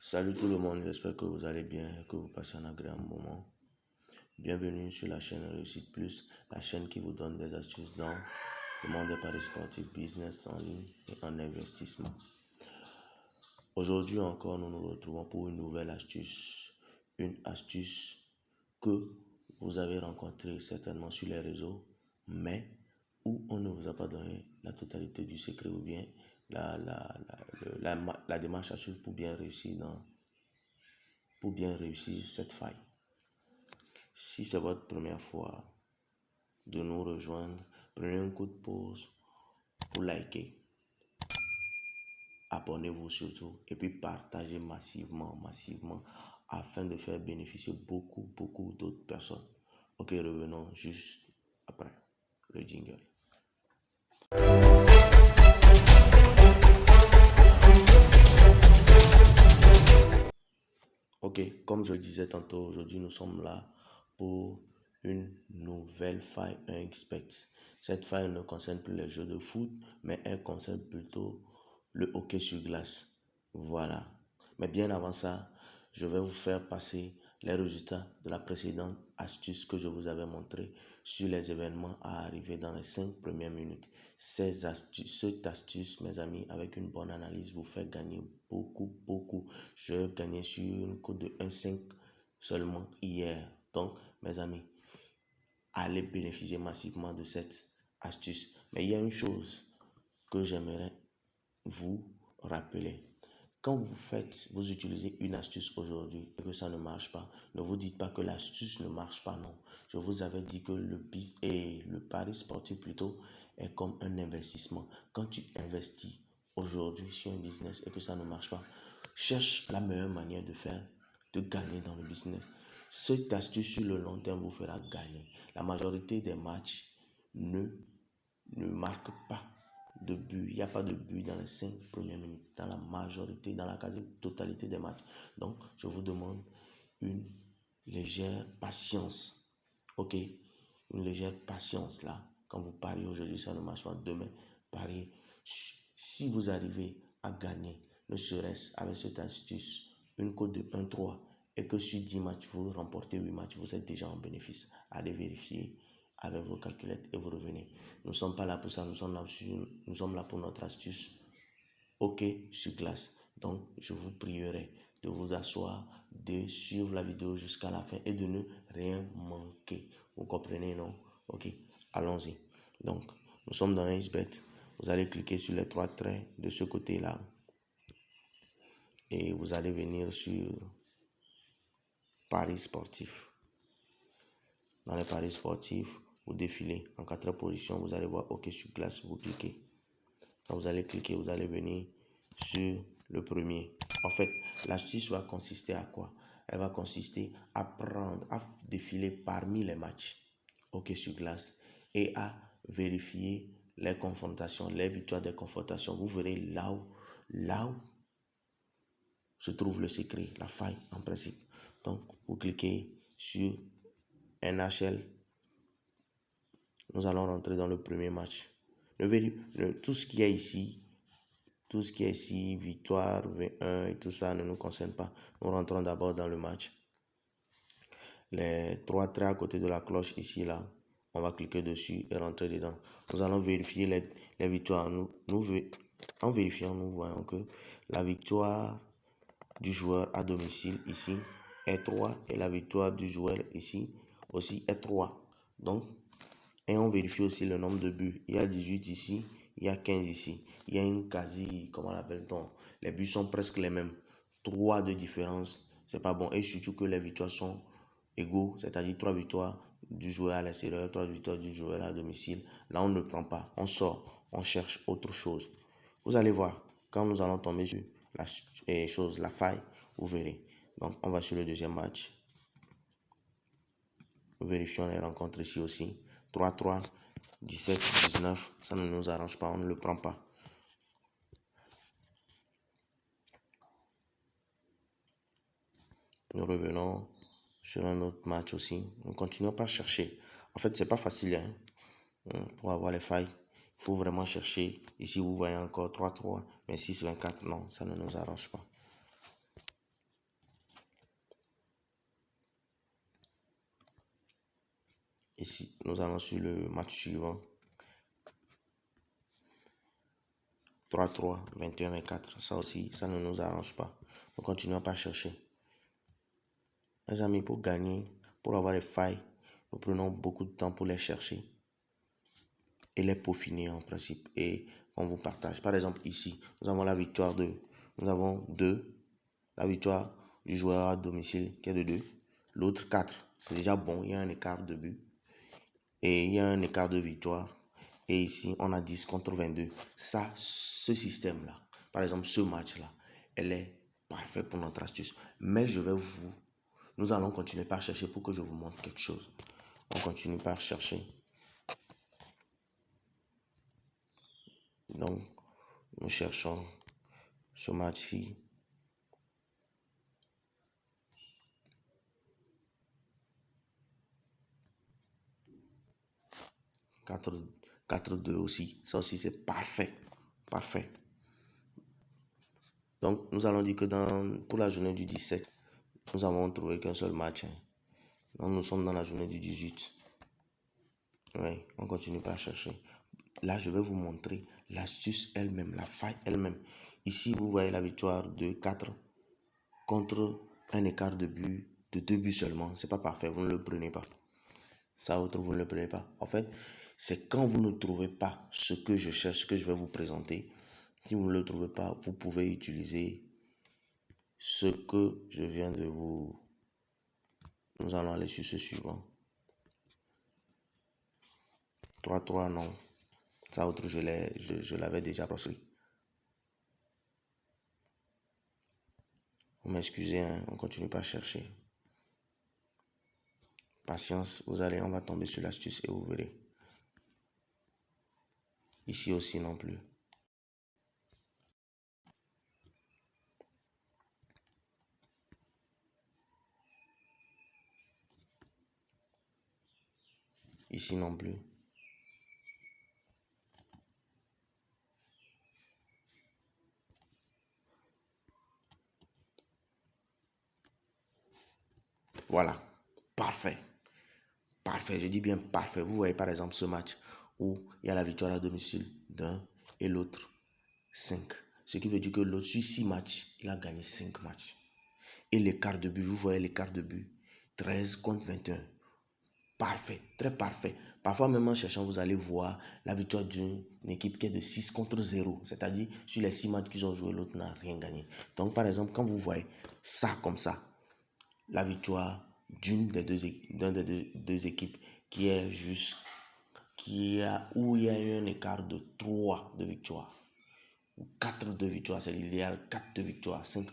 Salut tout le monde, j'espère que vous allez bien et que vous passez un agréable moment. Bienvenue sur la chaîne Réussite Plus, la chaîne qui vous donne des astuces dans le monde des paris sportifs, business en ligne et en investissement. Aujourd'hui encore, nous nous retrouvons pour une nouvelle astuce. Une astuce que vous avez rencontrée certainement sur les réseaux, mais où on ne vous a pas donné la totalité du secret ou bien la démarche astuce pour bien réussir cette faille. Si c'est votre première fois de nous rejoindre, prenez un coup de pause pour liker, abonnez-vous surtout et puis partagez massivement afin de faire bénéficier beaucoup d'autres personnes. Ok, revenons juste après le jingle. Ok, comme je le disais tantôt, aujourd'hui nous sommes là pour une nouvelle faille 1xBet. Cette faille ne concerne plus les jeux de foot, mais elle concerne plutôt le hockey sur glace. Voilà. Mais bien avant ça, je vais vous faire passer les résultats de la précédente astuce que je vous avais montré sur les événements à arriver dans les 5 premières minutes. Cette astuce, mes amis, avec une bonne analyse, vous fait gagner beaucoup. Je gagnais sur une cote de 1,5 seulement hier. Donc, mes amis, allez bénéficier massivement de cette astuce. Mais il y a une chose que j'aimerais vous rappeler. Quand vous utilisez une astuce aujourd'hui et que ça ne marche pas, ne vous dites pas que l'astuce ne marche pas, non. Je vous avais dit que le pari sportif plutôt est comme un investissement. Quand tu investis aujourd'hui sur un business et que ça ne marche pas, cherche la meilleure manière de gagner dans le business. Cette astuce sur le long terme vous fera gagner. La majorité des matchs ne marquent pas de but. Il n'y a pas de but dans les 5 premières minutes, dans la majorité, dans la quasi-totalité des matchs. Donc, je vous demande une légère patience. Ok? Une légère patience là. Quand vous pariez aujourd'hui, ça ne marche pas. Demain, pariez. Si vous arrivez à gagner, ne serait-ce avec cette astuce, une cote de 1-3 et que sur 10 matchs, vous remportez 8 matchs, vous êtes déjà en bénéfice. Allez vérifier avec vos calculettes et vous revenez. Nous ne sommes pas là pour ça, nous sommes là pour notre astuce hockey sur glace. Donc, je vous prierai de vous asseoir, de suivre la vidéo jusqu'à la fin et de ne rien manquer. Vous comprenez, non? Ok, allons-y. Donc, nous sommes dans 1xBet. Vous allez cliquer sur les 3 traits de ce côté-là. Et vous allez venir sur Paris sportif. Dans les paris sportifs, vous défilez en 4 positions. Vous allez voir hockey sur glace. Vous cliquez. Quand vous allez cliquer, vous allez venir sur le premier. En fait, l'astuce va consister à quoi? Elle va consister à défiler parmi les matchs hockey sur glace et à vérifier les confrontations, les victoires des confrontations. Vous verrez là où se trouve le secret, la faille en principe. Donc, vous cliquez sur NHL. Nous allons rentrer dans le premier match. Tout ce qui est ici, victoire, V1 et tout ça ne nous concerne pas. Nous rentrons d'abord dans le match. Les 3 traits à côté de la cloche ici, là, on va cliquer dessus et rentrer dedans. Nous allons vérifier les victoires. En vérifiant, nous voyons que la victoire du joueur à domicile ici est 3 et la victoire du joueur ici aussi est 3. Donc, et on vérifie aussi le nombre de buts. Il y a 18 ici, il y a 15 ici. Il y a une comment l'appelle-t-on? Les buts sont presque les mêmes. 3 de différence, c'est pas bon. Et surtout que les victoires sont égaux, c'est-à-dire 3 victoires du joueur à l'extérieur, 3 victoires du joueur à domicile. Là, on ne prend pas. On sort, on cherche autre chose. Vous allez voir, quand nous allons tomber sur la faille, vous verrez. Donc, on va sur le deuxième match. Vérifions les rencontres ici aussi. 3-3, 17, 19, ça ne nous arrange pas, on ne le prend pas. Nous revenons sur un autre match aussi. Nous continuons par chercher. En fait, c'est pas facile pour avoir les failles. Il faut vraiment chercher. Ici, vous voyez encore 3-3, mais 6-24, non, ça ne nous arrange pas. Ici, nous allons sur le match suivant. 3-3, 21 et 4. Ça aussi, ça ne nous arrange pas. Nous continuons pas à chercher. Mes amis, pour gagner, pour avoir les failles, nous prenons beaucoup de temps pour les chercher et les peaufiner en principe. Et on vous partage. Par exemple, ici, nous avons la victoire de... Nous avons 2. La victoire du joueur à domicile qui est de 2. L'autre 4. C'est déjà bon. Il y a un écart de but. Et il y a un écart de victoire. Et ici, on a 10 contre 22. Ça, ce système-là, par exemple, ce match-là, elle est parfait pour notre astuce. Mais nous allons continuer par chercher pour que je vous montre quelque chose. On continue par chercher. Donc, nous cherchons ce match-ci. 4-2 aussi. Ça aussi, c'est parfait. Parfait. Donc, nous allons dire que pour la journée du 17, nous avons trouvé qu'un seul match. Donc, nous sommes dans la journée du 18. Oui, on continue par chercher. Là, je vais vous montrer l'astuce elle-même, la faille elle-même. Ici, vous voyez la victoire de 4 contre un écart de but de 2 buts seulement. C'est pas parfait, vous ne le prenez pas. Ça, autre, vous ne le prenez pas. En fait, c'est quand vous ne trouvez pas ce que je cherche, ce que je vais vous présenter. Si vous ne le trouvez pas, vous pouvez utiliser ce que je viens de vous... Nous allons aller sur ce suivant. 3-3, non. Ça, autre, je l'avais déjà proscrit. Vous m'excusez, hein, on continue pas à chercher. Patience, on va tomber sur l'astuce et vous verrez. Ici aussi non plus. Ici non plus. Voilà. Parfait. Parfait. Je dis bien parfait. Vous voyez par exemple ce match où il y a la victoire à domicile d'un et l'autre 5. Ce qui veut dire que l'autre sur 6 matchs, il a gagné 5 matchs. Et l'écart de but, vous voyez l'écart de but. 13 contre 21. Parfait, très parfait. Parfois même en cherchant, vous allez voir la victoire d'une équipe qui est de 6 contre 0. C'est-à-dire, sur les 6 matchs qu'ils ont joué, l'autre n'a rien gagné. Donc, par exemple, quand vous voyez ça comme ça, la victoire d'une des deux équipes qui est juste, où il y a eu un écart de 3 de victoire, ou 4 de victoire, c'est l'idéal, 4 de victoire, 5-1.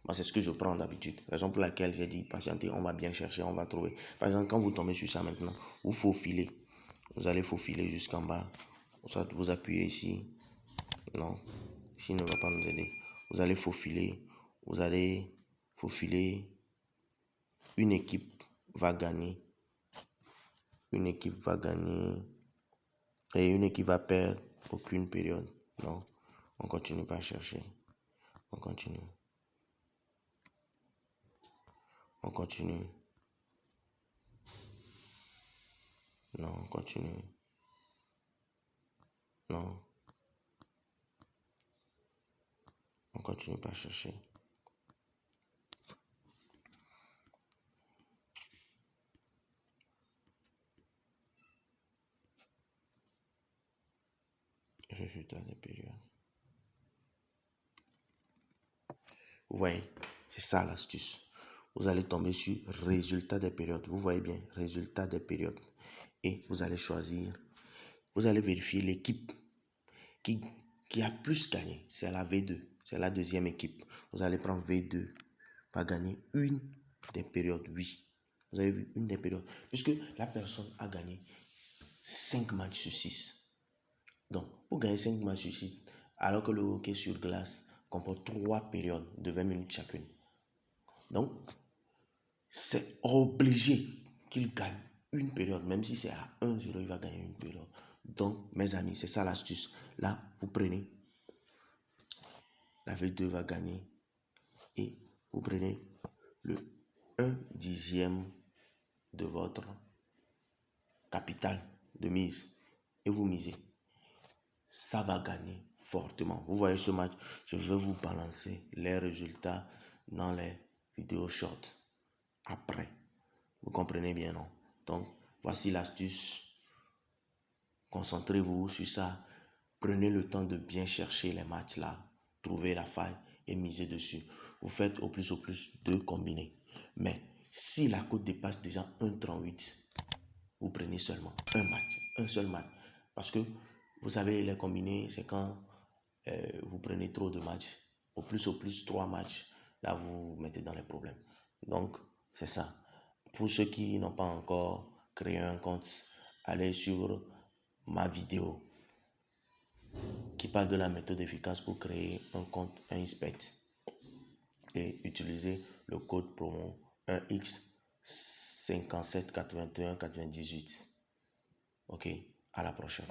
Moi, c'est ce que je prends d'habitude. Raison pour laquelle j'ai dit patienter, on va bien chercher, on va trouver. Par exemple, quand vous tombez sur ça maintenant, vous faufilez. Vous allez faufiler jusqu'en bas. Soit vous appuyez ici. Non, ici ne va pas nous aider. Vous allez faufiler. Vous allez faufiler. Une équipe va gagner. Une équipe va gagner. Et une équipe va perdre. Aucune période. Non, on continue pas à chercher. On continue. On continue. Non, on continue. Non. On continue pas à chercher. Résultat des périodes. Vous voyez, c'est ça l'astuce. Vous allez tomber sur résultat des périodes. Vous voyez bien, résultat des périodes. Et vous allez choisir, vous allez vérifier l'équipe qui a plus gagné. C'est la V2, c'est la deuxième équipe. Vous allez prendre V2, va gagner une des périodes, oui. Vous avez vu, une des périodes. Puisque la personne a gagné 5 matchs sur 6. Donc, pour gagner 5 matchs sur 6, alors que le hockey sur glace comporte 3 périodes de 20 minutes chacune. Donc, c'est obligé qu'il gagne une période, même si c'est à 1-0, il va gagner une période. Donc, mes amis, c'est ça l'astuce. Là, vous prenez, la V2 va gagner et vous prenez le 1/10 de votre capital de mise et vous misez, ça va gagner fortement. Vous voyez ce match, je vais vous balancer les résultats dans les vidéos short après. Vous comprenez bien, non? Donc, voici l'astuce. Concentrez-vous sur ça. Prenez le temps de bien chercher les matchs là. Trouvez la faille et misez dessus. Vous faites au plus 2 combinés. Mais si la cote dépasse déjà 1,38, vous prenez seulement un match, un seul match. Parce que vous savez, les combinés, c'est quand vous prenez trop de matchs. Au plus 3 matchs, là vous vous mettez dans les problèmes. Donc, c'est ça. Pour ceux qui n'ont pas encore créé un compte, allez sur ma vidéo qui parle de la méthode efficace pour créer un compte Inspect et utiliser le code promo 1X578198. Ok, à la prochaine.